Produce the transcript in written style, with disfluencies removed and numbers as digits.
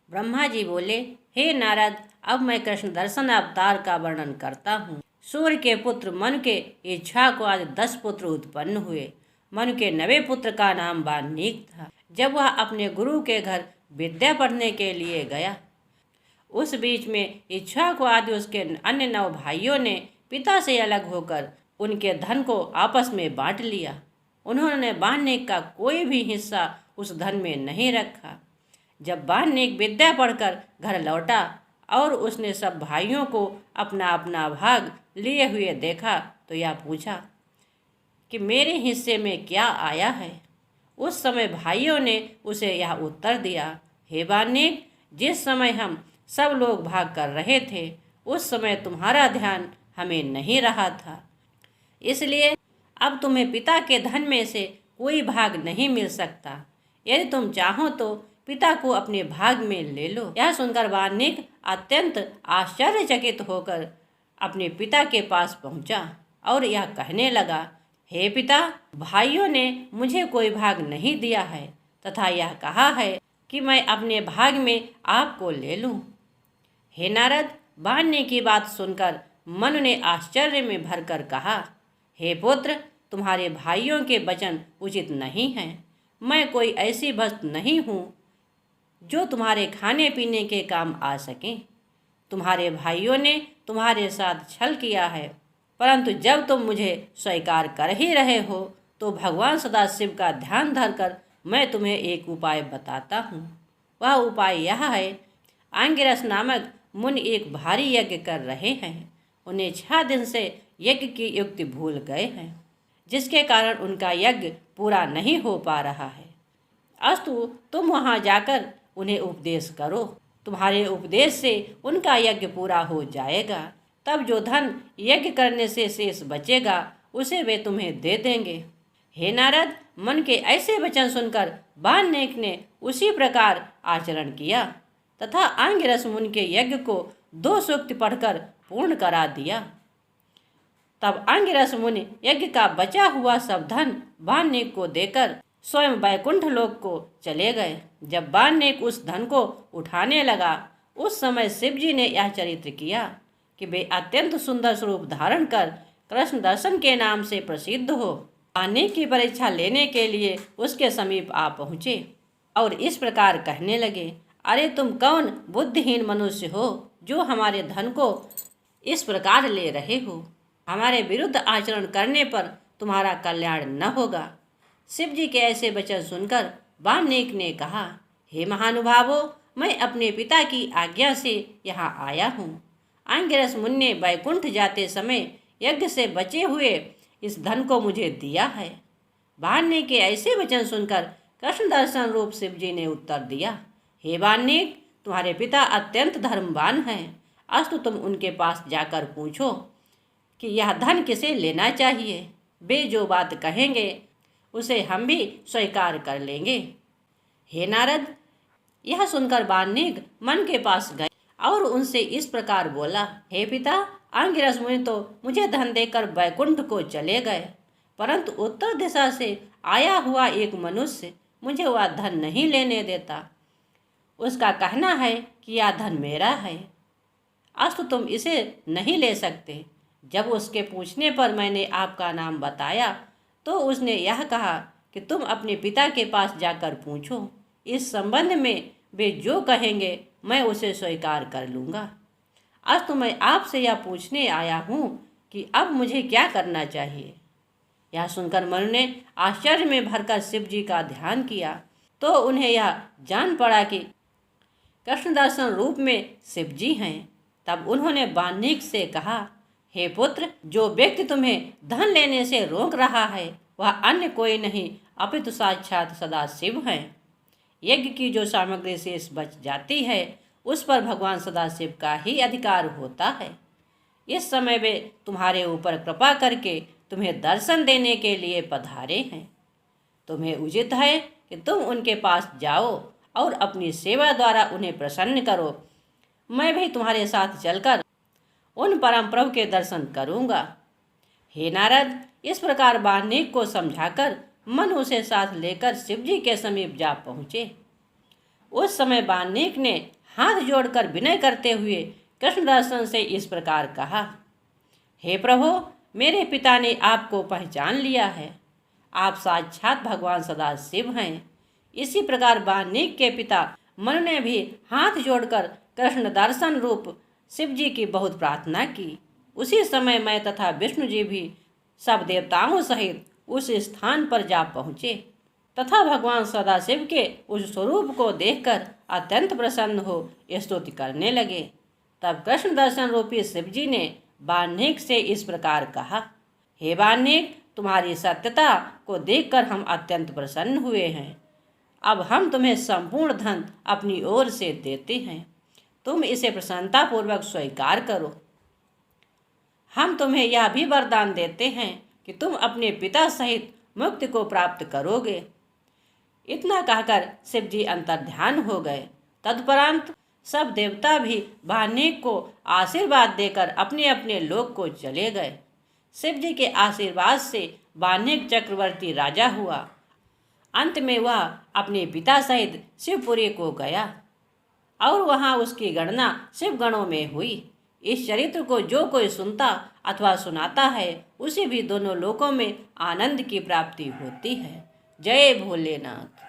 ब्रह्मा जी बोले, हे नारद, अब मैं कृष्ण दर्शन अवतार का वर्णन करता हूँ। सूर्य के पुत्र मनु के इच्छा को आज 10 पुत्र उत्पन्न हुए। मनु के 9वें पुत्र का नाम वाल्मीकि था। जब वह अपने गुरु के घर विद्या पढ़ने के लिए गया, उस बीच में इच्छा को आदि उसके अन्य 9 भाइयों ने पिता से अलग होकर उनके धन को आपस में बांट लिया। उन्होंने वाल्मीकि का कोई भी हिस्सा उस धन में नहीं रखा। जब वाल्मीकि विद्या पढ़कर घर लौटा और उसने सब भाइयों को अपना अपना भाग लिए हुए देखा तो यह पूछा कि मेरे हिस्से में क्या आया है। उस समय भाइयों ने उसे यह उत्तर दिया, हे वाल्मीकि, जिस समय हम सब लोग भाग कर रहे थे उस समय तुम्हारा ध्यान हमें नहीं रहा था, इसलिए अब तुम्हें पिता के धन में से कोई भाग नहीं मिल सकता। यदि तुम चाहो तो पिता को अपने भाग में ले लो। यह सुनकर वाल्मीकि अत्यंत आश्चर्यचकित होकर अपने पिता के पास पहुंचा और यह कहने लगा, हे पिता, भाइयों ने मुझे कोई भाग नहीं दिया है तथा यह कहा है कि मैं अपने भाग में आपको ले लूं। हे नारद, वाल्मीकि की बात सुनकर मनु ने आश्चर्य में भरकर कहा, हे पुत्र, तुम्हारे भाइयों के वचन उचित नहीं हैं। मैं कोई ऐसी वस्तु नहीं हूँ जो तुम्हारे खाने पीने के काम आ सके। तुम्हारे भाइयों ने तुम्हारे साथ छल किया है, परंतु जब तुम मुझे स्वीकार कर ही रहे हो तो भगवान सदाशिव का ध्यान धरकर मैं तुम्हें एक उपाय बताता हूँ। वह उपाय यह है, आंगिरस नामक मुनि एक भारी यज्ञ कर रहे हैं। उन्हें 6 दिन से यज्ञ की युक्ति भूल गए हैं, जिसके कारण उनका यज्ञ पूरा नहीं हो पा रहा है। अस्तु, तुम वहाँ जाकर उन्हें उपदेश करो। तुम्हारे उपदेश से उनका यज्ञ पूरा हो जाएगा। तब जो धन यज्ञ करने से शेष बचेगा उसे वे तुम्हें दे देंगे। हे नारद, मन के ऐसे वचन सुनकर वाल्मीकि ने उसी प्रकार आचरण किया तथा आंगिरस मुनि के यज्ञ को 2 सूक्त पढ़कर पूर्ण करा दिया। तब आंगिरस मुनि यज्ञ का बचा हुआ सब धन वाल्मीकि को देकर स्वयं वैकुंठ लोक को चले गए। जब वाल्मीकि उस धन को उठाने लगा उस समय शिवजी ने यह चरित्र किया कि वे अत्यंत सुंदर स्वरूप धारण कर कृष्ण दर्शन के नाम से प्रसिद्ध हो वाल्मीकि की परीक्षा लेने के लिए उसके समीप आ पहुँचे और इस प्रकार कहने लगे, अरे तुम कौन बुद्धिहीन मनुष्य हो जो हमारे धन को इस प्रकार ले रहे हो। हमारे विरुद्ध आचरण करने पर तुम्हारा कल्याण न होगा। शिव जी के ऐसे वचन सुनकर वाल्मीकि ने कहा, हे महानुभावों, मैं अपने पिता की आज्ञा से यहाँ आया हूँ। आंगिरस मुनि ने वैकुंठ जाते समय यज्ञ से बचे हुए इस धन को मुझे दिया है। वाल्मीकि के ऐसे वचन सुनकर कृष्ण दर्शन रूप शिव जी ने उत्तर दिया, हे वाल्मीकि, तुम्हारे पिता अत्यंत धर्मवान हैं। अस्तु, तुम उनके पास जाकर पूछो कि यह धन किसे लेना चाहिए। वे जो बात कहेंगे उसे हम भी स्वीकार कर लेंगे। हे नारद, यह सुनकर वाल्मीकि मन के पास गए और उनसे इस प्रकार बोला, हे पिता, आंगिरस मुनि तो मुझे धन देकर वैकुंठ को चले गए, परंतु उत्तर दिशा से आया हुआ एक मनुष्य मुझे वह धन नहीं लेने देता। उसका कहना है कि यह धन मेरा है, अस्तु तुम इसे नहीं ले सकते। जब उसके पूछने पर मैंने आपका नाम बताया तो उसने यह कहा कि तुम अपने पिता के पास जाकर पूछो। इस संबंध में वे जो कहेंगे मैं उसे स्वीकार कर लूँगा। अस्तु, मैं आपसे यह पूछने आया हूँ कि अब मुझे क्या करना चाहिए। यह सुनकर मनु ने आश्चर्य में भरकर शिव जी का ध्यान किया तो उन्हें यह जान पड़ा कि कृष्ण दर्शन रूप में शिव जी हैं। तब उन्होंने वाल्मीकि से कहा, हे पुत्र, जो व्यक्ति तुम्हें धन लेने से रोक रहा है वह अन्य कोई नहीं अपितु साक्षात सदाशिव हैं। यज्ञ की जो सामग्री शेष बच जाती है उस पर भगवान सदाशिव का ही अधिकार होता है। इस समय वे तुम्हारे ऊपर कृपा करके तुम्हें दर्शन देने के लिए पधारे हैं। तुम्हें उचित है कि तुम उनके पास जाओ और अपनी सेवा द्वारा उन्हें प्रसन्न करो। मैं भी तुम्हारे साथ चलकर उन परम प्रभु के दर्शन करूँगा। हे नारद, इस प्रकार वाल्मीकि को समझाकर मनु उसे साथ लेकर शिवजी के समीप जा पहुँचे। उस समय वाल्मीकि ने हाथ जोड़कर विनय करते हुए कृष्ण दर्शन से इस प्रकार कहा, हे प्रभु, मेरे पिता ने आपको पहचान लिया है। आप साक्षात भगवान सदाशिव हैं। इसी प्रकार वाल्मीकि के पिता मनु ने भी हाथ जोड़कर कृष्ण दर्शन रूप शिव जी की बहुत प्रार्थना की। उसी समय मैं तथा विष्णु जी भी सब देवताओं सहित उस स्थान पर जा पहुँचे तथा भगवान सदाशिव के उस स्वरूप को देखकर अत्यंत प्रसन्न हो स्तुति करने लगे। तब कृष्ण दर्शन रूपी शिव जी ने वाल्मीकि से इस प्रकार कहा, हे वाल्मीकि, तुम्हारी सत्यता को देखकर हम अत्यंत प्रसन्न हुए हैं। अब हम तुम्हें संपूर्ण धन अपनी ओर से देते हैं। तुम इसे प्रसन्नतापूर्वक स्वीकार करो। हम तुम्हें यह भी वरदान देते हैं कि तुम अपने पिता सहित मुक्ति को प्राप्त करोगे। इतना कहकर शिव जी अंतर्ध्यान हो गए। तदुपरांत सब देवता भी वाल्मीकि को आशीर्वाद देकर अपने अपने लोक को चले गए। शिव जी के आशीर्वाद से वाल्मीकि चक्रवर्ती राजा हुआ। अंत में वह अपने पिता सहित शिवपुरी को गया और वहाँ उसकी गणना शिवगणों में हुई। इस चरित्र को जो कोई सुनता अथवा सुनाता है उसे भी दोनों लोकों में आनंद की प्राप्ति होती है। जय भोलेनाथ।